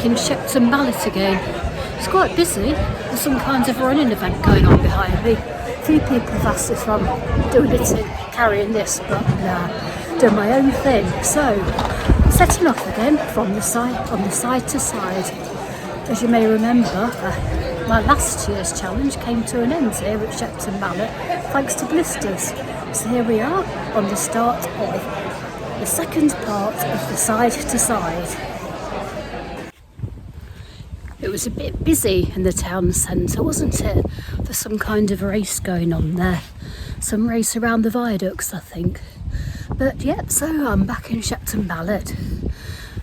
back in Shepton Mallet again. It's quite busy. There's some kind of running event going on behind me. A few people have asked if I'm doing it in carrying this, but nah, doing my own thing. So, setting off again from the side to side. As you may remember, my last year's challenge came to an end here at Shepton Mallet thanks to blisters. So here we are on the start of the second part of the side to side. It was a bit busy in the town centre, wasn't it? There's some kind of race going on there. Some race around the viaducts, I think. But yeah, so I'm back in Shepton Mallet,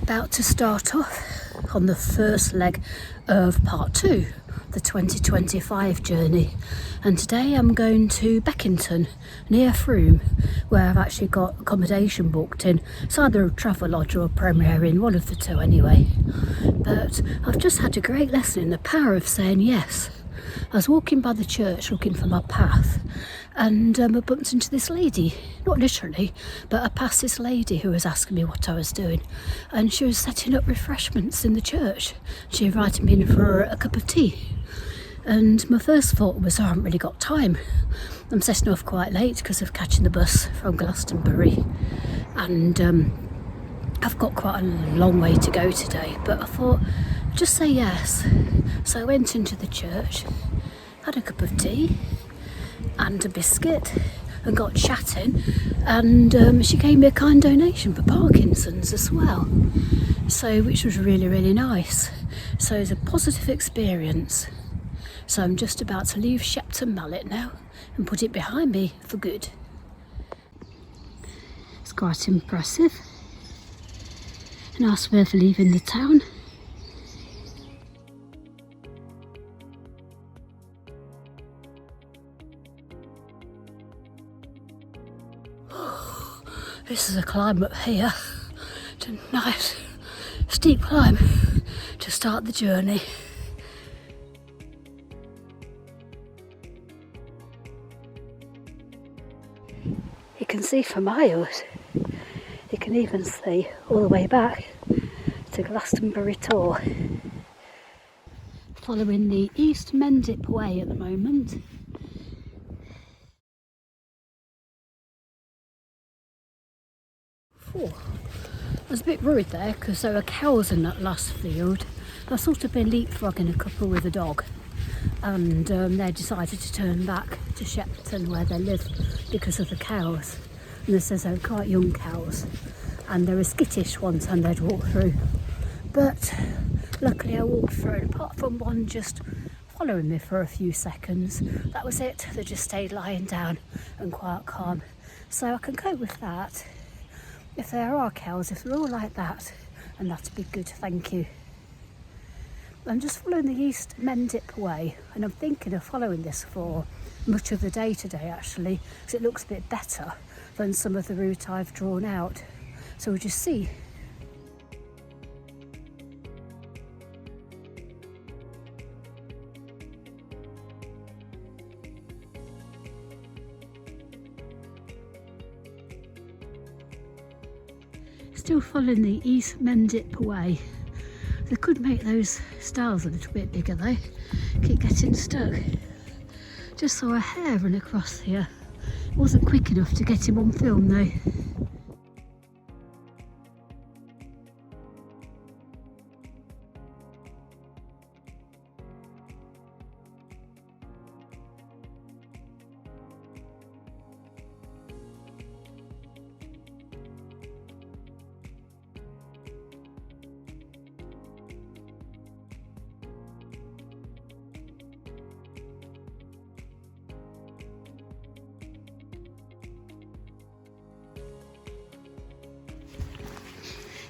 about to start off on the first leg of part 2, the 2025 journey. And today I'm going to Beckington, near Frome, where I've actually got accommodation booked in. It's either a Travelodge or a Premier Inn, one of the two anyway. But I've just had a great lesson in the power of saying yes. I was walking by the church looking for my path, and I bumped into this lady, not literally, but I passed this lady who was asking me what I was doing, and she was setting up refreshments in the church. She invited me in for a cup of tea, and my first thought was, I haven't really got time. I'm setting off quite late because of catching the bus from Glastonbury, and I've got quite a long way to go today, but I thought, just say yes. So I went into the church, had a cup of tea and a biscuit, and got chatting, and she gave me a kind donation for Parkinson's as well, so which was really, really nice. So it was a positive experience. So I'm just about to leave Shepton Mallet now and put it behind me for good. It's quite impressive. A nice way of leaving the town. This is a climb up here. It's a nice steep climb to start the journey. You can see for miles. You can even see all the way back to Glastonbury Tor. Following the East Mendip Way at the moment. I was a bit worried there because there were cows in that last field. I sort of been leapfrogging a couple with a dog, and they decided to turn back to Shepton where they live because of the cows. And this says they're quite young cows, and they were skittish one time they'd walk through. But luckily I walked through, and apart from one just following me for a few seconds, that was it. They just stayed lying down and quite calm. So I can cope with that. If there are cows, if they're all like that, and that'd be good, thank you. I'm just following the East Mendip Way, and I'm thinking of following this for much of the day today actually, because it looks a bit better than some of the route I've drawn out. So we'll just see. Still following the East Mendip Way. They could make those stars a little bit bigger though. Keep getting stuck. Just saw a hare run across here. It wasn't quick enough to get him on film though.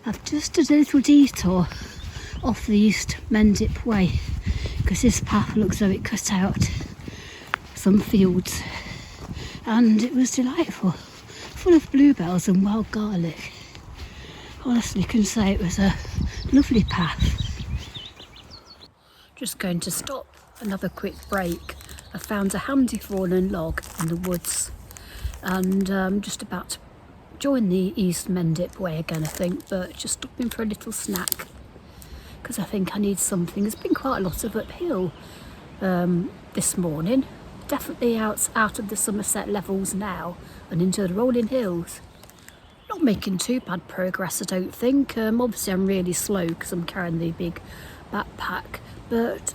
I've just done a little detour off the East Mendip Way because this path looks as though it cut out some fields, and it was delightful, full of bluebells and wild garlic. Honestly, can say it was a lovely path. Just going to stop, another quick break. I found a handy fallen log in the woods, and I'm just about to join the East Mendip Way again, I think, but just stopping for a little snack. because I think I need something. There's been quite a lot of uphill this morning, definitely out of the Somerset levels now and into the rolling hills. Not making too bad progress, I don't think. Obviously I'm really slow because I'm carrying the big backpack, but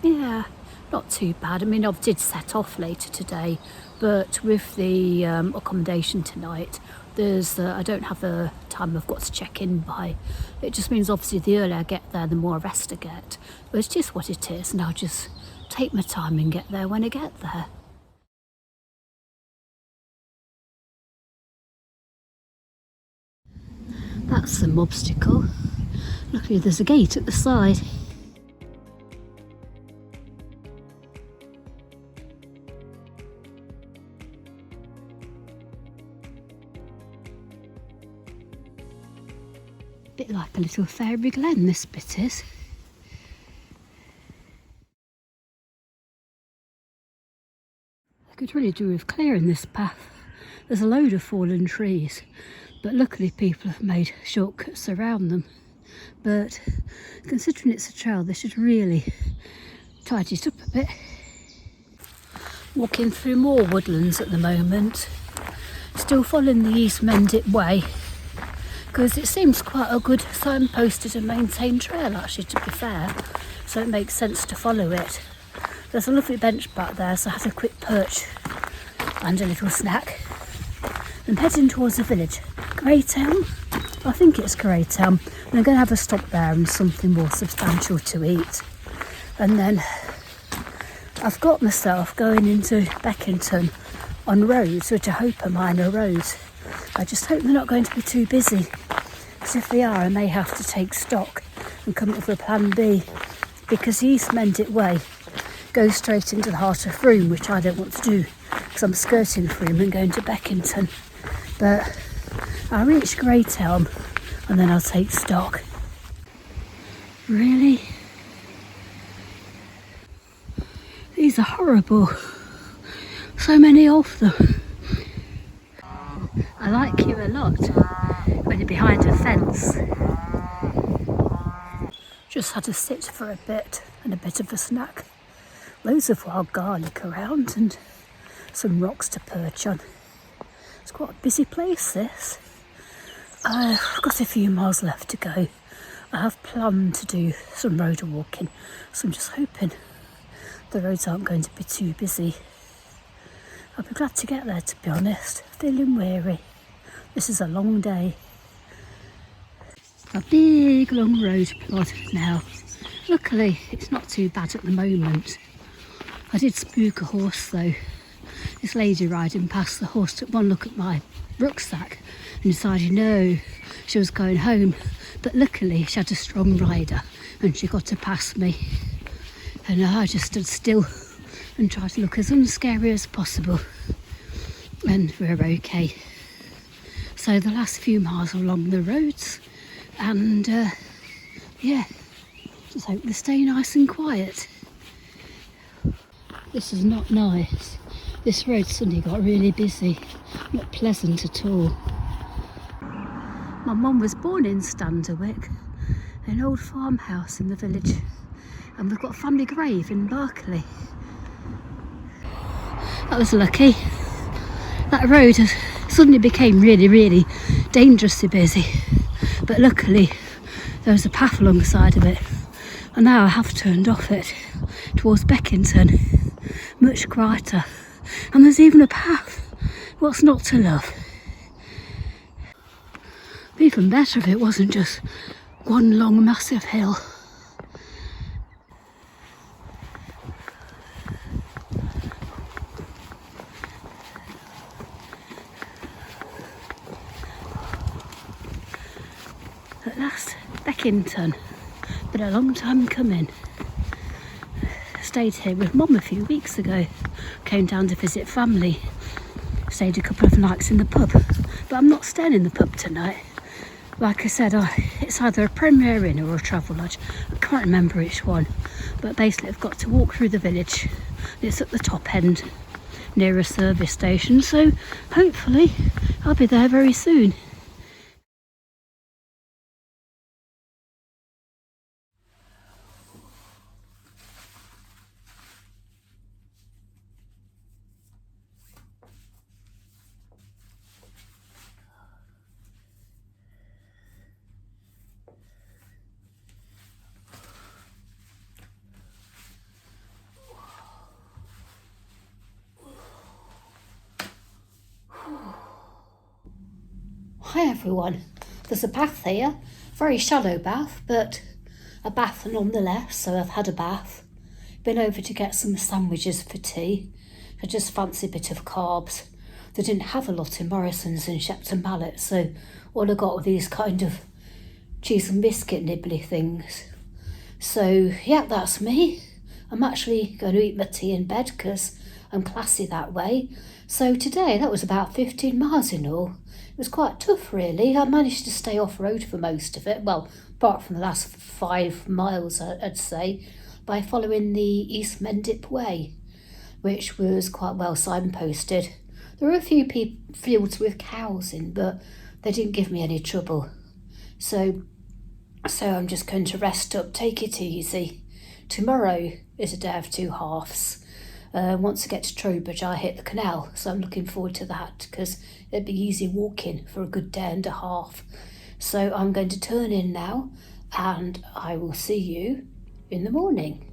yeah, not too bad. I mean, I did set off later today, but with the accommodation tonight, there's I don't have a time I've got to check in by. It just means obviously the earlier I get there, the more rest I get. But it's just what it is, and I'll just take my time and get there when I get there. That's some obstacle. Luckily there's a gate at the side. Bit like a little fairy glen, this bit is. I could really do with clearing this path. There's a load of fallen trees, but luckily people have made shortcuts around them. But considering it's a trail, they should really tidy it up a bit. Walking through more woodlands at the moment. Still following the East Mendip Way, because it seems quite a good signposted and maintained trail actually, to be fair, so it makes sense to follow it. There's a lovely bench back there, so I had a quick perch and a little snack. I'm heading towards the village, Greytown. I think it's Greytown. And I'm going to have a stop there and something more substantial to eat. And then I've got myself going into Beckington on roads, which I hope are minor roads. I just hope they're not going to be too busy, because if they are, I may have to take stock and come up with a plan B, because the East Mendip Way goes straight into the heart of Frome, which I don't want to do because I'm skirting Frome and going to Beckington. But I'll reach Greytown and then I'll take stock. Really? These are horrible. So many of them. I like you a lot when you're behind a fence. Just had to sit for a bit and a bit of a snack. Loads of wild garlic around and some rocks to perch on. It's quite a busy place, this. I've got a few miles left to go. I have planned to do some road walking, so I'm just hoping the roads aren't going to be too busy. I'll be glad to get there, to be honest. Feeling weary. This is a long day. A big long road plod now. Luckily it's not too bad at the moment. I did spook a horse though. This lady riding past, the horse took one look at my rucksack and decided no, she was going home. But luckily she had a strong rider and she got to pass me. And I just stood still and tried to look as unscary as possible. And we're okay. So the last few miles along the roads, and yeah, just hope they stay nice and quiet. This is not nice. This road suddenly got really busy, not pleasant at all. My mum was born in Standerwick, an old farmhouse in the village, and we've got a family grave in Berkeley. That was lucky. That road suddenly became really, really dangerously busy, but luckily there was a path alongside of it, and now I have turned off it towards Beckington, much quieter, and there's even a path. What's not to love? Even better if it wasn't just one long massive hill. At last, Beckington. Been a long time coming. Stayed here with Mum a few weeks ago. Came down to visit family. Stayed a couple of nights in the pub. But I'm not staying in the pub tonight. Like I said, it's either a Premier Inn or a Travel Lodge. I can't remember which one. But basically I've got to walk through the village. It's at the top end, near a service station. So hopefully I'll be there very soon. everyone. There's a bath here, very shallow bath, but a bath nonetheless, so I've had a bath. Been over to get some sandwiches for tea. I just fancy a bit of carbs. They didn't have a lot in Morrison's and Shepton Mallet, so all I got were these kind of cheese and biscuit nibbly things. So yeah, that's me. I'm actually going to eat my tea in bed because I'm classy that way. So today, that was about 15 miles in all. It was quite tough really. I managed to stay off road for most of it, well, apart from the last 5 miles I'd say, by following the East Mendip Way, which was quite well signposted. There were a few fields with cows in, but they didn't give me any trouble. So I'm just going to rest up, take it easy. Tomorrow is a day of two halves. Once I get to Trowbridge, I hit the canal, so I'm looking forward to that because it'd be easy walking for a good day and a half. So I'm going to turn in now, and I will see you in the morning.